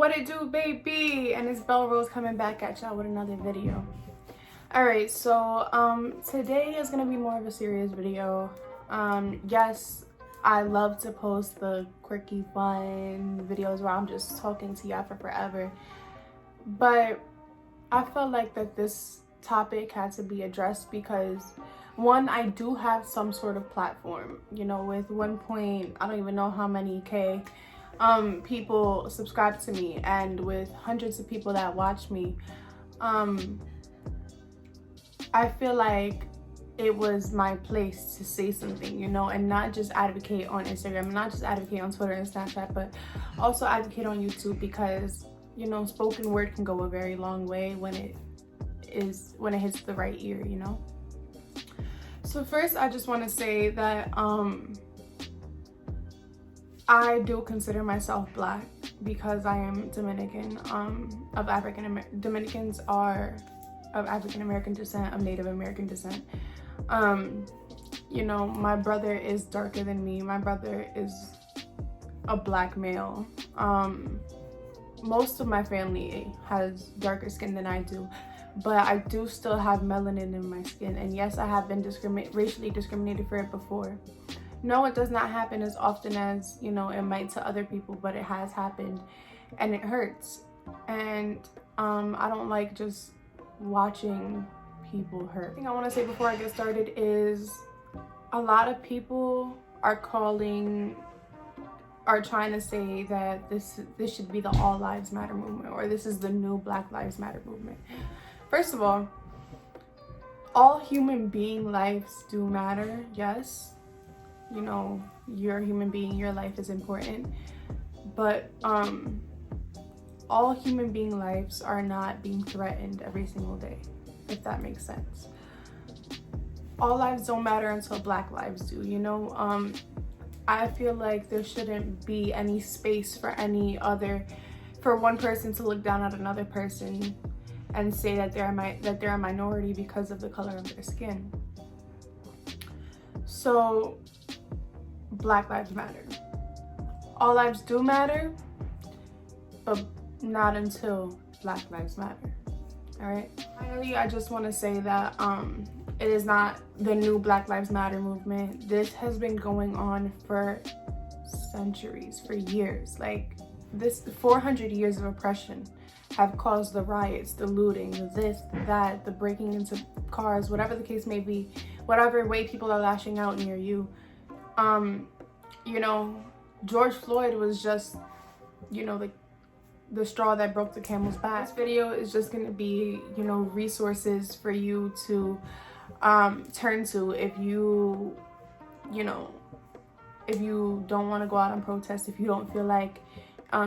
What it do, baby? And it's Bell Rose coming back at y'all with another video. Alright, so today is gonna be more of a serious video. Yes, I love to post the quirky fun videos where I'm just talking to y'all for forever, but I felt like that this topic had to be addressed because one, I do have some sort of platform, you know, with I don't even know how many K people subscribe to me, and with hundreds of people that watch me. I feel like it was my place to say something, you know, and not just advocate on Instagram, not just advocate on Twitter and Snapchat, but also advocate on YouTube, because, you know, spoken word can go a very long way when it hits the right ear, you know. So first, I just want to say that I do consider myself Black because I am Dominican. Dominicans are of African American descent, of Native American descent. You know, my brother is darker than me. My brother is a Black male. Most of my family has darker skin than I do, but I do still have melanin in my skin, and yes, I have been racially discriminated for it before. No, it does not happen as often as, you know, it might to other people, but it has happened and it hurts. And I don't like just watching people hurt. The thing I want to say before I get started is a lot of people are trying to say that this should be the All Lives Matter movement, or this is the new Black Lives Matter movement. First of all human being lives do matter, yes. You know, you're a human being, your life is important, but all human being lives are not being threatened every single day, if that makes sense. All lives don't matter until Black lives do, you know. I feel like there shouldn't be any space for one person to look down at another person and say that they're a minority because of the color of their skin. So Black lives matter. All lives do matter, but not until Black lives matter. All right. Finally, I just want to say that it is not the new Black Lives Matter movement. This has been going on for centuries, for years. Like, this 400 years of oppression have caused the riots, the looting, the this, that, the breaking into cars, whatever the case may be, whatever way people are lashing out near you. You know, George Floyd was just, you know, the straw that broke the camel's back. This video is just going to be, you know, resources for you to turn to if you don't want to go out and protest, if you don't feel like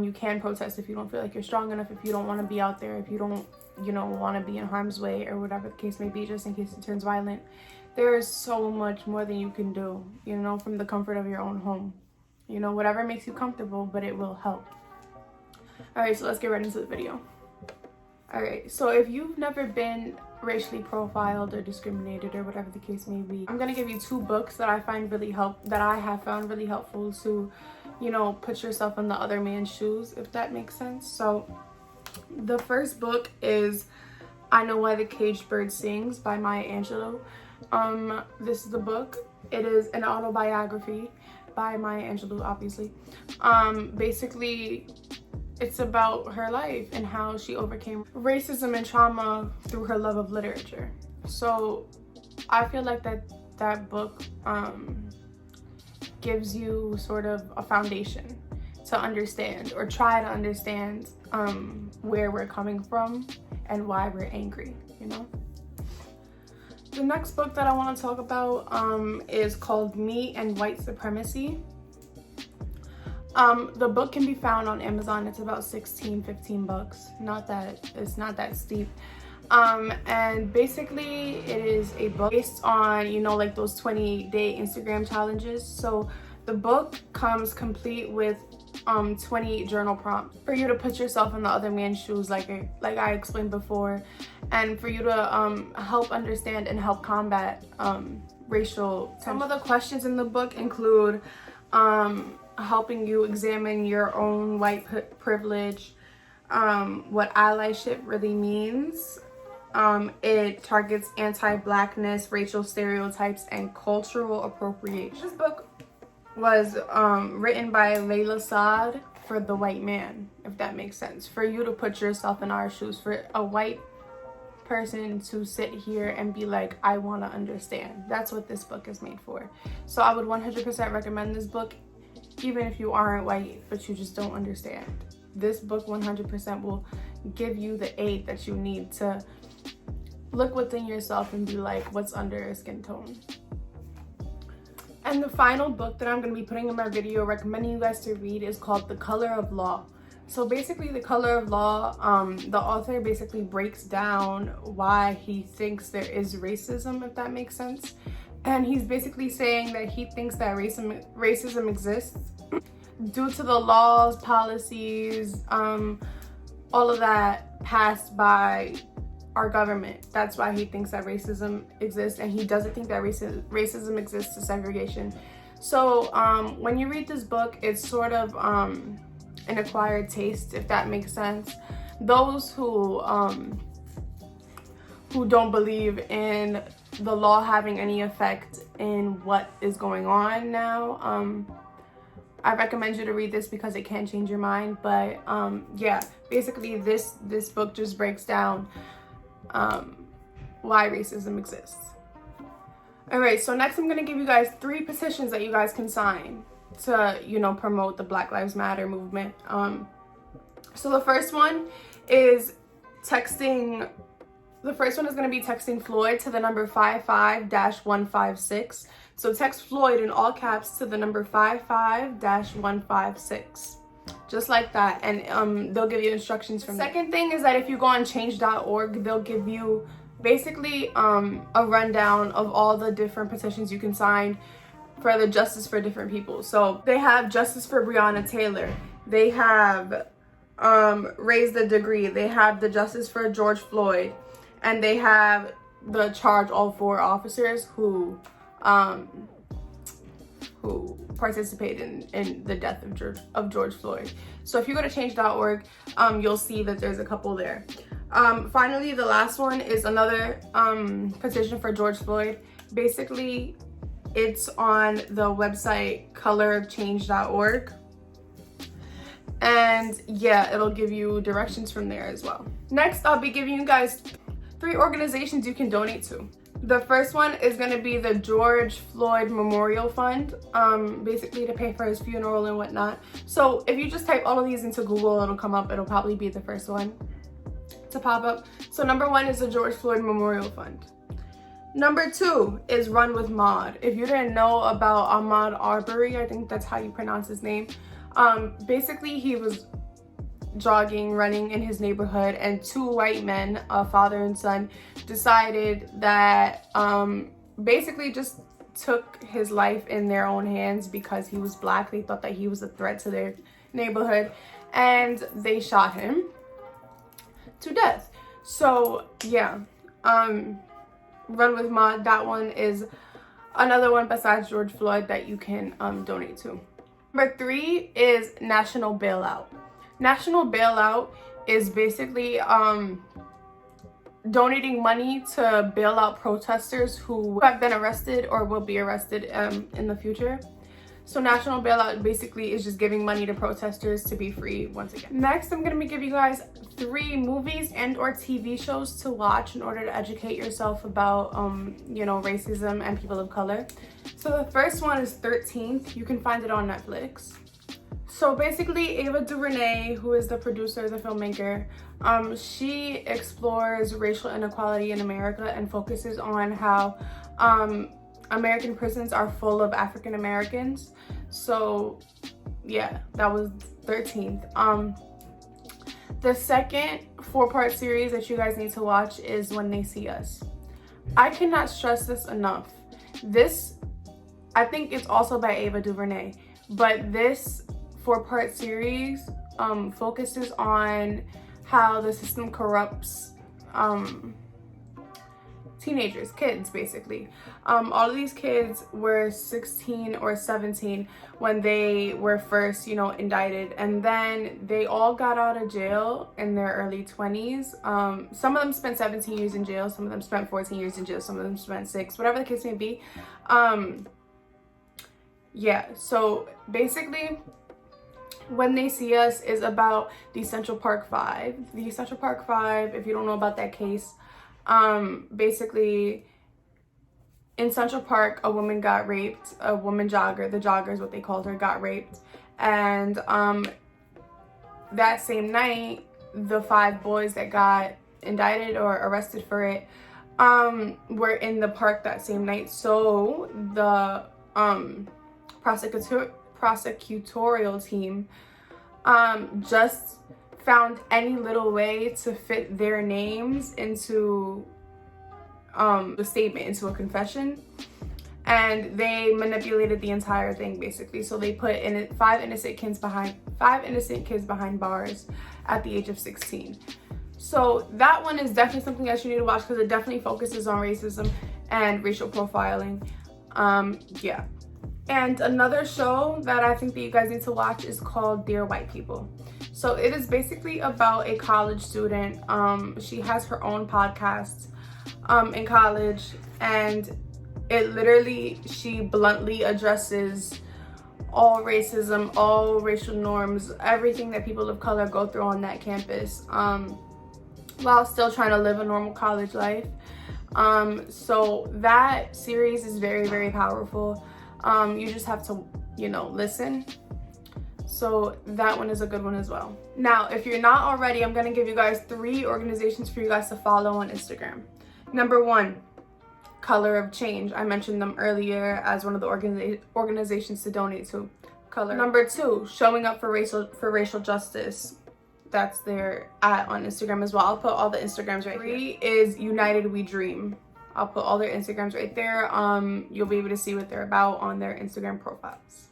you can protest, if you don't feel like you're strong enough, if you don't want to be out there, if you don't, you know, want to be in harm's way, or whatever the case may be, just in case it turns violent. There is so much more than you can do, you know, from the comfort of your own home. You know, whatever makes you comfortable, but it will help. All right, so let's get right into the video. All right, so if you've never been racially profiled or discriminated, or whatever the case may be, I'm gonna give you two books that I have found really helpful to, you know, put yourself in the other man's shoes, if that makes sense. So the first book is I Know Why the Caged Bird Sings by Maya Angelou. This is the book. It is an autobiography by Maya Angelou, obviously. Basically, it's about her life and how she overcame racism and trauma through her love of literature. So I feel like that book gives you sort of a foundation to understand, or try to understand, where we're coming from and why we're angry, you know? The next book that I want to talk about is called Me and White Supermacy. The book can be found on Amazon. It's about 15 bucks. It's not that steep. And basically it is a book based on, you know, like those 20-day Instagram challenges. So the book comes complete with 20 journal prompts for you to put yourself in the other man's shoes, like I explained before, and for you to help understand and help combat racial tension. Some of the questions in the book include helping you examine your own white privilege, what allyship really means. It targets anti-blackness, racial stereotypes, and cultural appropriation. This book was written by Layla Saad for the white man, if that makes sense. For you to put yourself in our shoes, for a white person to sit here and be like, I want to understand. That's what this book is made for. So I would 100% recommend this book, even if you aren't white but you just don't understand. This book 100% will give you the aid that you need to look within yourself and be like, what's under your skin tone. And the final book that I'm going to be putting in my video recommending you guys to read is called The Color of Law. So basically, The Color of Law, the author basically breaks down why he thinks there is racism, if that makes sense. And he's basically saying that he thinks that racism exists due to the laws, policies, all of that passed by our government. That's why he thinks that racism exists, and he doesn't think that racism exists to segregation. So when you read this book, it's sort of an acquired taste, if that makes sense. Those who don't believe in the law having any effect in what is going on now, I recommend you to read this because it can change your mind. But yeah, basically this book just breaks down why racism exists. All right, so next I'm gonna give you guys 3 petitions that you guys can sign to, you know, promote the Black Lives Matter movement. So the first one is texting. The first one is going to be texting Floyd to the number 55-156. So text Floyd in all caps to the number 55-156. Just like that. And they'll give you instructions from there. Second thing is that if you go on change.org, they'll give you basically a rundown of all the different petitions you can sign for the justice for different people. So they have justice for Breonna Taylor. They have raise the degree. They have the justice for George Floyd. And they have the charge all 4 officers who participated in the death of George Floyd. So if you go to change.org, you'll see that there's a couple there. Finally, the last one is another petition for George Floyd. Basically, it's on the website colorofchange.org. And yeah, it'll give you directions from there as well. Next, I'll be giving you guys 3 organizations you can donate to. The first one is going to be the George Floyd Memorial Fund, basically to pay for his funeral and whatnot. So if you just type all of these into Google, it'll come up. It'll probably be the first one to pop up. So number 1 is the George Floyd Memorial Fund. Number 2 is Run with Maud. If you didn't know about Ahmaud Arbery, I think that's how you pronounce his name. Basically, he was jogging, running in his neighborhood, and 2 white men, a father and son, decided that basically just took his life in their own hands because he was black. They thought that he was a threat to their neighborhood, and they shot him to death. So yeah, Run with Maud, that one is another one besides George Floyd that you can donate to. Number 3 is National Bailout. National Bailout is basically donating money to bail out protesters who have been arrested or will be arrested in the future. So National Bailout basically is just giving money to protesters to be free once again. Next, I'm going to be giving you guys 3 movies and or TV shows to watch in order to educate yourself about, you know, racism and people of color. So the first one is 13th. You can find it on Netflix. So basically, Ava DuVernay, who is the producer, the filmmaker, she explores racial inequality in America and focuses on how American prisons are full of African Americans. So yeah, that was 13th. The second 4-part series that you guys need to watch is When They See Us. I cannot stress this enough. This, I think it's also by Ava DuVernay, but this 4-part series focuses on how the system corrupts teenagers, kids basically. All of these kids were 16 or 17 when they were first, you know, indicted, and then they all got out of jail in their early 20s. Some of them spent 17 years in jail, some of them spent 14 years in jail, some of them spent 6, whatever the case may be. Yeah, so basically When They See Us is about the Central Park 5. The Central Park 5, if you don't know about that case, basically in Central Park, a woman got raped. A woman jogger, the jogger is what they called her, got raped. And that same night, the 5 boys that got indicted or arrested for it were in the park that same night. So the prosecutorial team just found any little way to fit their names into the statement, into a confession, and they manipulated the entire thing basically. So they put in 5 innocent kids behind bars at the age of 16. So that one is definitely something that you need to watch, because it definitely focuses on racism and racial profiling. Yeah. And another show that I think that you guys need to watch is called Dear White People. So it is basically about a college student. She has her own podcast in college, and she bluntly addresses all racism, all racial norms, everything that people of color go through on that campus, while still trying to live a normal college life. So that series is very, very powerful. You just have to, you know, listen. So that one is a good one as well. Now, if you're not already, I'm going to give you guys 3 organizations for you guys to follow on Instagram. Number 1, Color of Change. I mentioned them earlier as one of the organizations to donate to. Color. Number 2, Showing Up for Racial Justice. That's their on Instagram as well. I'll put all the Instagrams right here. 3 is United We Dream. I'll put all their Instagrams right there. You'll be able to see what they're about on their Instagram profiles.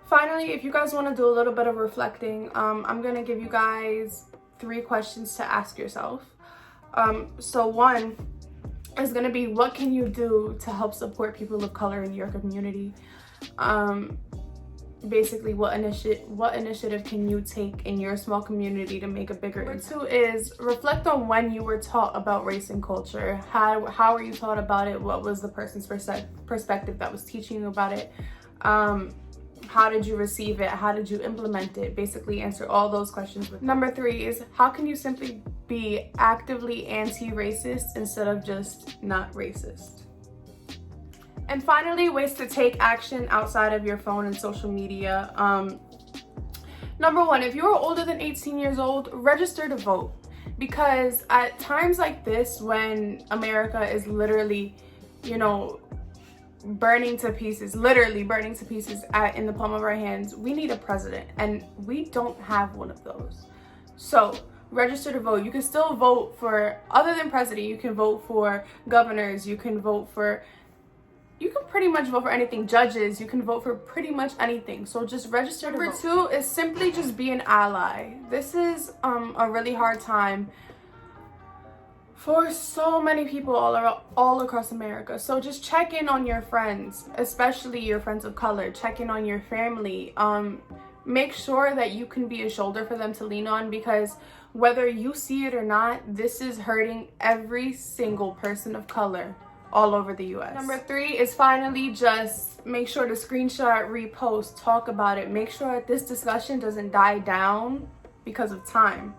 Finally, if you guys want to do a little bit of reflecting, I'm going to give you guys 3 questions to ask yourself. So 1 is going to be, what can you do to help support people of color in your community? Basically, what initiative can you take in your small community to make a bigger impact? Number 2 is reflect on when you were taught about race and culture. How were you taught about it? What was the person's perspective that was teaching you about it? How did you receive it? How did you implement it? Basically, answer all those questions. Number 3 is, how can you simply be actively anti-racist instead of just not racist? And finally, ways to take action outside of your phone and social media. Number 1, if you are older than 18 years old, register to vote. Because at times like this, when America is literally, you know, burning to pieces, literally burning to pieces in the palm of our hands, we need a president, and we don't have one of those. So register to vote. You can still vote for, other than president, you can vote for governors, you can pretty much vote for anything, judges, you can vote for pretty much anything. So just register to vote. Number 2 is simply just be an ally. This is a really hard time for so many people all across America. So just check in on your friends, especially your friends of color. Check in on your family. Make sure that you can be a shoulder for them to lean on, because whether you see it or not, this is hurting every single person of color all over the US. Number 3 is finally just make sure to screenshot, repost, talk about it. Make sure that this discussion doesn't die down because of time.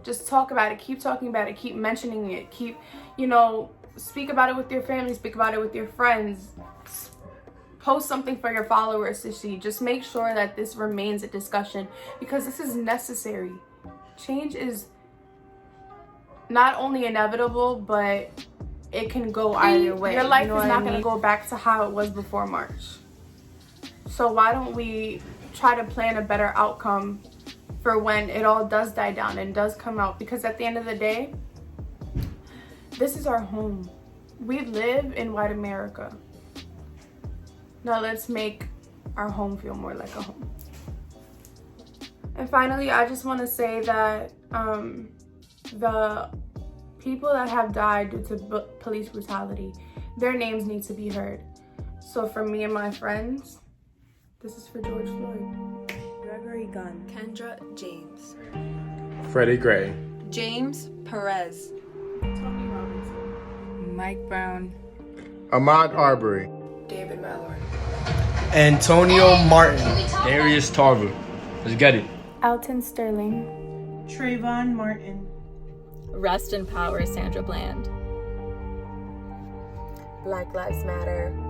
Just talk about it, keep talking about it, keep mentioning it, keep, you know, speak about it with your family, speak about it with your friends, post something for your followers to see. Just make sure that this remains a discussion, because this is necessary. Change is not only inevitable, but it can go either way. Your life is not going to go back to how it was before March. So why don't we try to plan a better outcome for when it all does die down and does come out? Because at the end of the day, this is our home. We live in white America. Now let's make our home feel more like a home. And finally, I just want to say that the People that have died due to police brutality, their names need to be heard. So for me and my friends, this is for George Floyd. Gregory Gunn. Kendra James. Freddie Gray. James Perez. Tony Robinson. Mike Brown. Ahmaud Arbery. David Mallory. Antonio Martin. Darius Tarver. Let's get it. Alton Sterling. Trayvon Martin. Rest in power, Sandra Bland. Black Lives Matter.